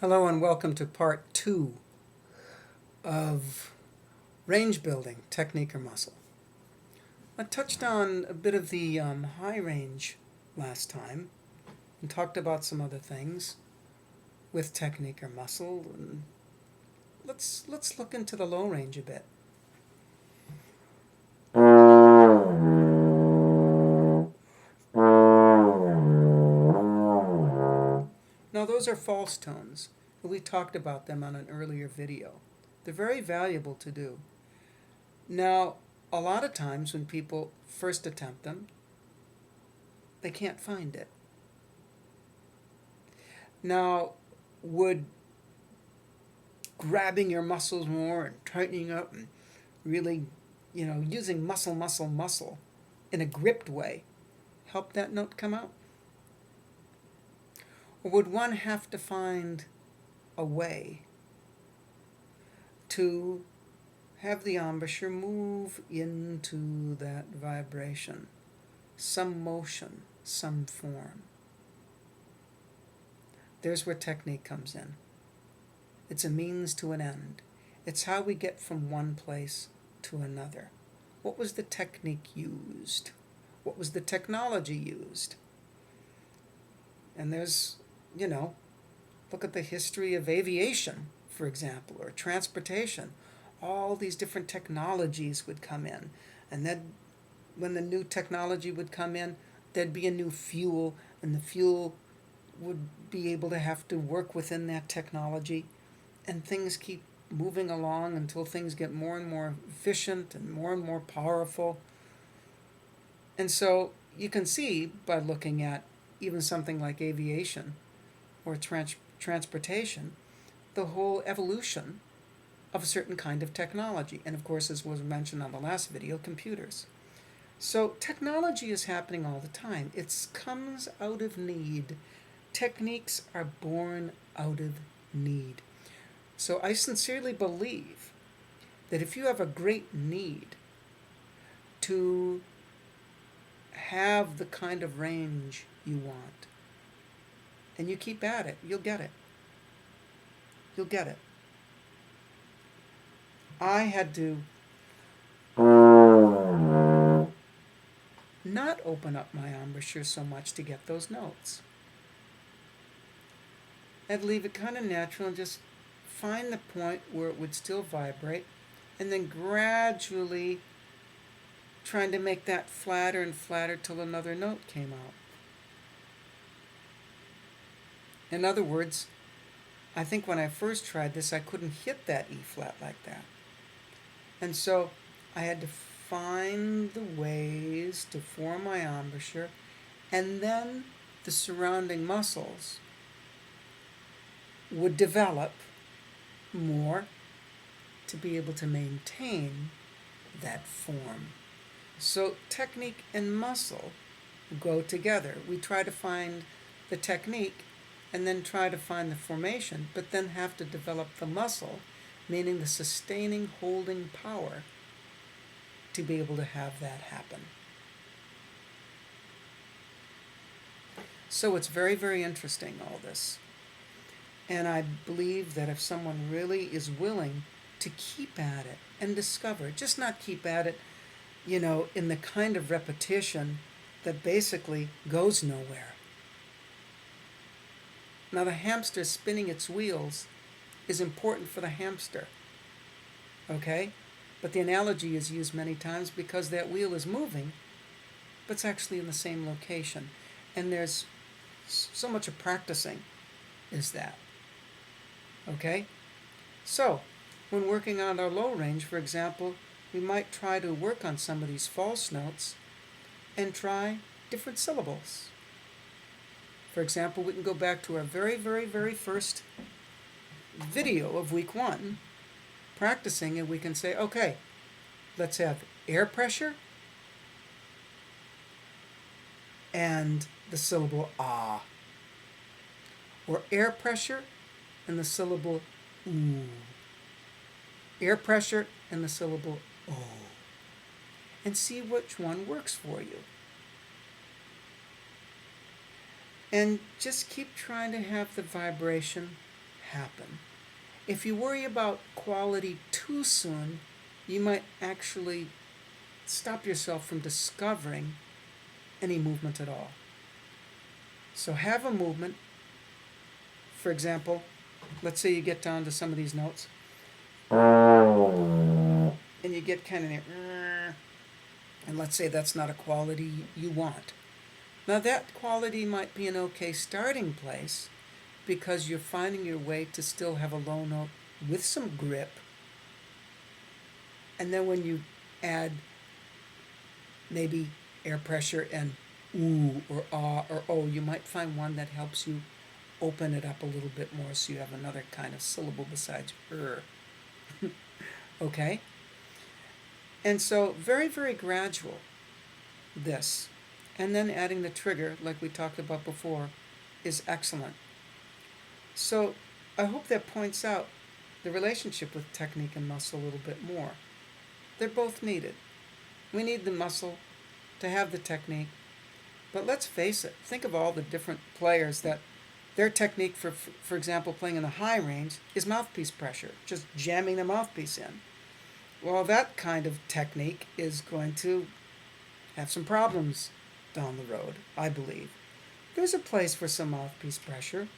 Hello and welcome to part 2 of range building, technique or muscle. I touched on a bit of the high range last time and talked about some other things with technique or muscle. And let's look into the low range a bit. Now those are false tones. We talked about them on an earlier video. They're very valuable to do. Now, a lot of times when people first attempt them, they can't find it. Now, would grabbing your muscles more and tightening up and really, using muscle in a gripped way help that note come out? Or would one have to find a way to have the embouchure move into that vibration, some motion, some form? There's where technique comes in. It's a means to an end. It's how we get from one place to another. What was the technique used? What was the technology used? And there's, look at the history of aviation, for example, or transportation. All these different technologies would come in. And then when the new technology would come in, there'd be a new fuel, and the fuel would be able to have to work within that technology. And things keep moving along until things get more and more efficient and more powerful. And so you can see by looking at even something like aviation or transportation, the whole evolution of a certain kind of technology. And of course, as was mentioned on the last video, computers. So technology is happening all the time. It comes out of need. Techniques are born out of need. So I sincerely believe that if you have a great need to have the kind of range you want, and you keep at it, you'll get it. You'll get it. I had to not open up my embouchure so much to get those notes. I'd leave it kind of natural and just find the point where it would still vibrate, and then gradually trying to make that flatter and flatter till another note came out. In other words, I think when I first tried this, I couldn't hit that E flat like that. And so I had to find the ways to form my embouchure, and then the surrounding muscles would develop more to be able to maintain that form. So technique and muscle go together. We try to find the technique and then try to find the formation, but then have to develop the muscle, meaning the sustaining, holding power to be able to have that happen. So it's very, very interesting, all this. And I believe that if someone really is willing to keep at it and discover, just not keep at it, in the kind of repetition that basically goes nowhere. Now, the hamster spinning its wheels is important for the hamster, okay? But the analogy is used many times because that wheel is moving, but it's actually in the same location. And there's so much of practicing is that, okay? So, when working on our low range, for example, we might try to work on some of these false notes and try different syllables. For example, we can go back to our very, very, very first video of week 1, practicing, and we can say, okay, let's have air pressure and the syllable ah, or air pressure and the syllable ooh, air pressure and the syllable oh, and see which one works for you. And just keep trying to have the vibration happen. If you worry about quality too soon, you might actually stop yourself from discovering any movement at all. So have a movement. For example, let's say you get down to some of these notes and you get kind of near, and let's say that's not a quality you want. Now that quality might be an okay starting place because you're finding your way to still have a low note with some grip. And then when you add maybe air pressure and ooh or ah or oh, you might find one that helps you open it up a little bit more so you have another kind of syllable besides okay? And so very, very gradual, this. And then adding the trigger, like we talked about before, is excellent. So I hope that points out the relationship with technique and muscle a little bit more. They're both needed. We need the muscle to have the technique. But let's face it, think of all the different players that their technique, for example, playing in the high range, is mouthpiece pressure, just jamming the mouthpiece in. Well, that kind of technique is going to have some problems down the road, I believe. There's a place for some mouthpiece pressure,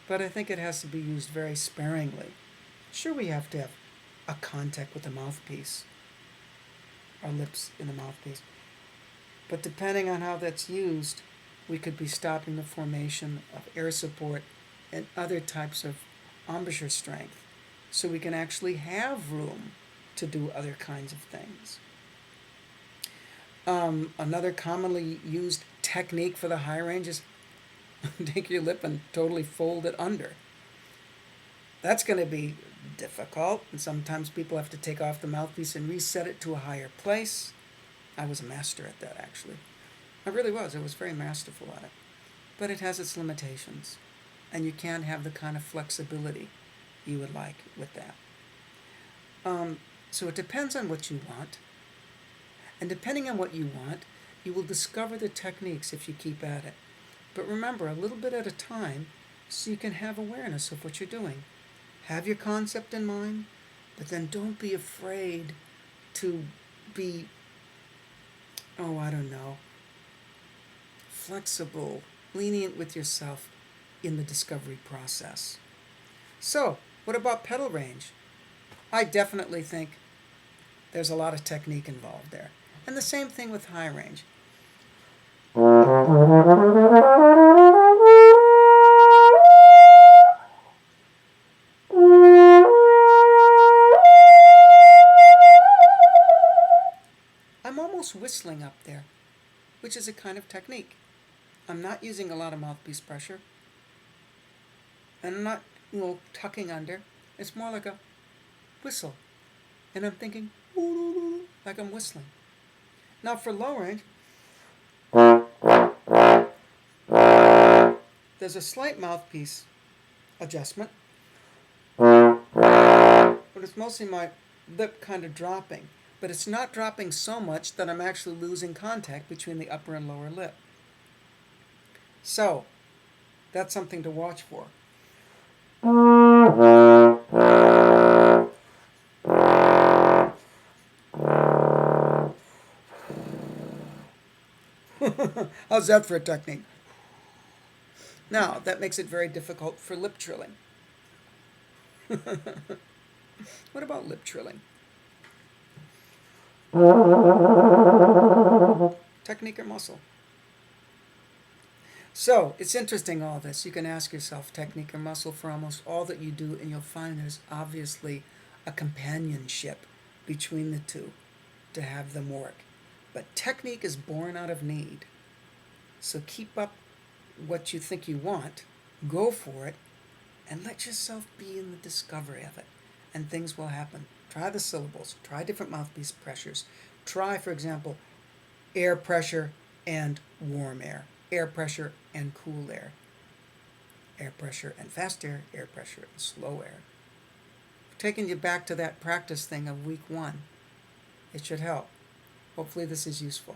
but I think it has to be used very sparingly. Sure, we have to have a contact with the mouthpiece, our lips in the mouthpiece. But depending on how that's used, we could be stopping the formation of air support and other types of embouchure strength, so we can actually have room to do other kinds of things. Another commonly used technique for the high range is take your lip and totally fold it under. That's going to be difficult, and sometimes people have to take off the mouthpiece and reset it to a higher place. I was a master at that, actually. I really was. I was very masterful at it. But it has its limitations, and you can't have the kind of flexibility you would like with that. So it depends on what you want. And depending on what you want, you will discover the techniques if you keep at it. But remember, a little bit at a time so you can have awareness of what you're doing. Have your concept in mind, but then don't be afraid to be, flexible, lenient with yourself in the discovery process. So, what about pedal range? I definitely think there's a lot of technique involved there. And the same thing with high range. I'm almost whistling up there, which is a kind of technique. I'm not using a lot of mouthpiece pressure, and I'm not, tucking under. It's more like a whistle, and I'm thinking like I'm whistling. Now for low range, there's a slight mouthpiece adjustment, but it's mostly my lip kind of dropping. But it's not dropping so much that I'm actually losing contact between the upper and lower lip. So, that's something to watch for. How's that for a technique? Now, that makes it very difficult for lip trilling. What about lip trilling? Technique or muscle? So, it's interesting all this. You can ask yourself, technique or muscle, for almost all that you do, and you'll find there's obviously a companionship between the two to have them work. But technique is born out of need. So keep up what you think you want, go for it, and let yourself be in the discovery of it, and things will happen. Try the syllables, try different mouthpiece pressures. Try, for example, air pressure and warm air pressure and cool air pressure and fast air pressure and slow air. Taking you back to that practice thing of week 1. It should help. Hopefully this is useful.